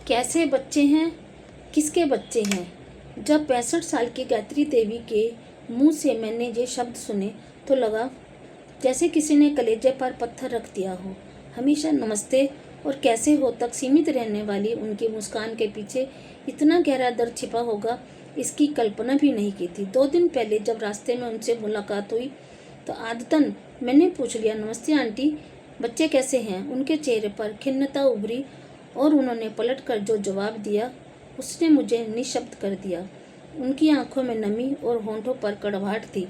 कैसे बच्चे हैं, किसके बच्चे हैं। जब 65 साल की गायत्री देवी के मुंह से मैंने ये शब्द सुने तो लगा जैसे किसी ने कलेजे पर पत्थर रख दिया हो। हमेशा नमस्ते और कैसे हो तक सीमित रहने वाली उनकी मुस्कान के पीछे इतना गहरा दर्द छिपा होगा, इसकी कल्पना भी नहीं की थी। 2 दिन पहले जब रास्ते में उनसे मुलाकात हुई तो आदतन मैंने पूछ लिया, नमस्ते आंटी, बच्चे कैसे हैं। उनके चेहरे पर खिन्नता उभरी और उन्होंने पलटकर जो जवाब दिया उसने मुझे निशब्द कर दिया। उनकी आंखों में नमी और होंठों पर कड़वाहट थी।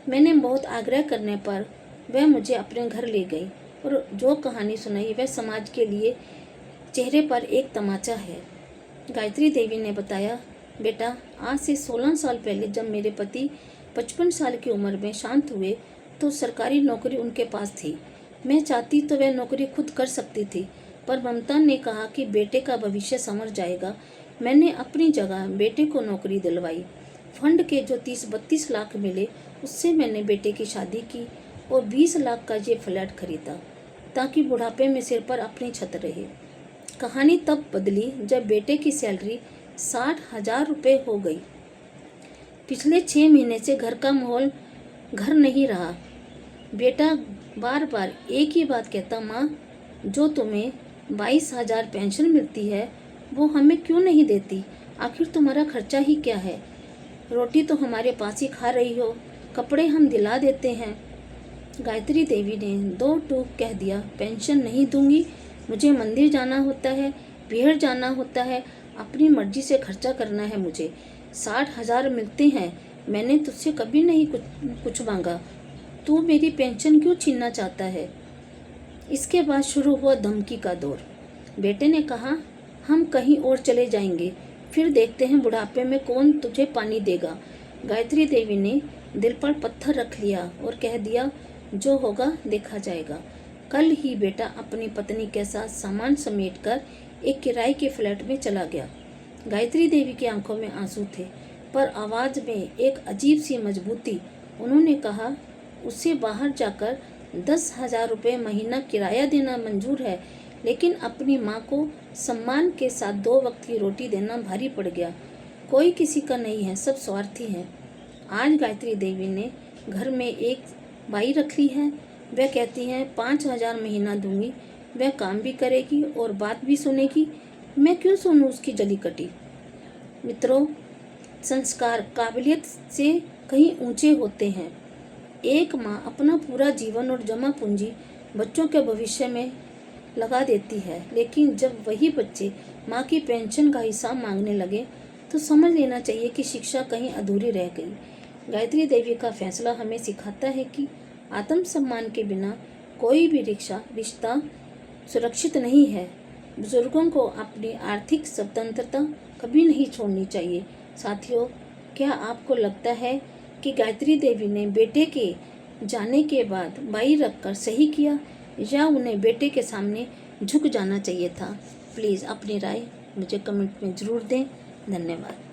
मैंने बहुत आग्रह करने पर वह मुझे अपने घर ले गई और जो कहानी सुनाई वह समाज के लिए चेहरे पर एक तमाचा है। गायत्री देवी ने बताया, बेटा, आज से 16 साल पहले जब मेरे पति 55 साल की उम्र में शांत हुए तो सरकारी नौकरी उनके पास थी। मैं चाहती तो वह नौकरी खुद कर सकती थी, पर ममता ने कहा कि बेटे का भविष्य संवर जाएगा। मैंने अपनी जगह बेटे को नौकरी दिलवाई। फंड के जो 30-32 लाख मिले उससे मैंने बेटे की शादी की और 20 लाख का ये फ्लैट खरीदा ताकि बुढ़ापे में सिर पर अपनी छत रहे। कहानी तब बदली जब बेटे की सैलरी 60,000 रुपये हो गई। पिछले 6 महीने से घर का माहौल घर नहीं रहा। बेटा बार बार एक ही बात कहता, माँ, जो तुम्हें 22,000 पेंशन मिलती है वो हमें क्यों नहीं देती। आखिर तुम्हारा खर्चा ही क्या है। रोटी तो हमारे पास ही खा रही हो, कपड़े हम दिला देते हैं। गायत्री देवी ने 2 टूक कह दिया, पेंशन नहीं दूंगी। मुझे मंदिर जाना होता है, बिहार जाना होता है, अपनी मर्जी से खर्चा करना है। मुझे 60,000 मिलते हैं। मैंने तुझसे कभी नहीं कुछ मांगा। तू मेरी पेंशन क्यों छीनना चाहता है। इसके बाद शुरू हुआ धमकी का दौर। बेटे ने कहा, हम कहीं और चले जाएंगे, फिर देखते हैं बुढ़ापे में कौन तुझे पानी देगा। गायत्री देवी ने दिल पर पत्थर रख लिया और कह दिया, जो होगा देखा जाएगा। कल ही बेटा अपनी पत्नी के साथ सामान समेटकर एक किराए के फ्लैट में चला गया। गायत्री देवी की आंखों में आंसू थे, पर आवाज़ में एक अजीब सी मजबूती। उन्होंने कहा, उसे बाहर जाकर 10,000 रुपये महीना किराया देना मंजूर है, लेकिन अपनी माँ को सम्मान के साथ 2 वक्त की रोटी देना भारी पड़ गया। कोई किसी का नहीं है, सब स्वार्थी हैं। आज गायत्री देवी ने घर में एक बाई रख ली है। वह कहती हैं 5,000 महीना दूंगी। वह काम भी करेगी और बात भी सुनेगी। मैं क्यों सुनूं उसकी जली कटी। मित्रों, संस्कार काबिलियत से कहीं ऊंचे होते हैं। एक माँ अपना पूरा जीवन और जमा पूंजी बच्चों के भविष्य में लगा देती है, लेकिन जब वही बच्चे माँ की पेंशन का हिसाब मांगने लगे तो समझ लेना चाहिए कि शिक्षा कहीं अधूरी रह गई। गायत्री देवी का फैसला हमें सिखाता है कि आत्मसम्मान के बिना कोई भी रिश्ता सुरक्षित नहीं है। बुजुर्गों को अपनी आर्थिक स्वतंत्रता कभी नहीं छोड़नी चाहिए। साथियों, क्या आपको लगता है कि गायत्री देवी ने बेटे के जाने के बाद बाई रखकर सही किया या उन्हें बेटे के सामने झुक जाना चाहिए था। प्लीज़ अपनी राय मुझे कमेंट में ज़रूर दें। धन्यवाद।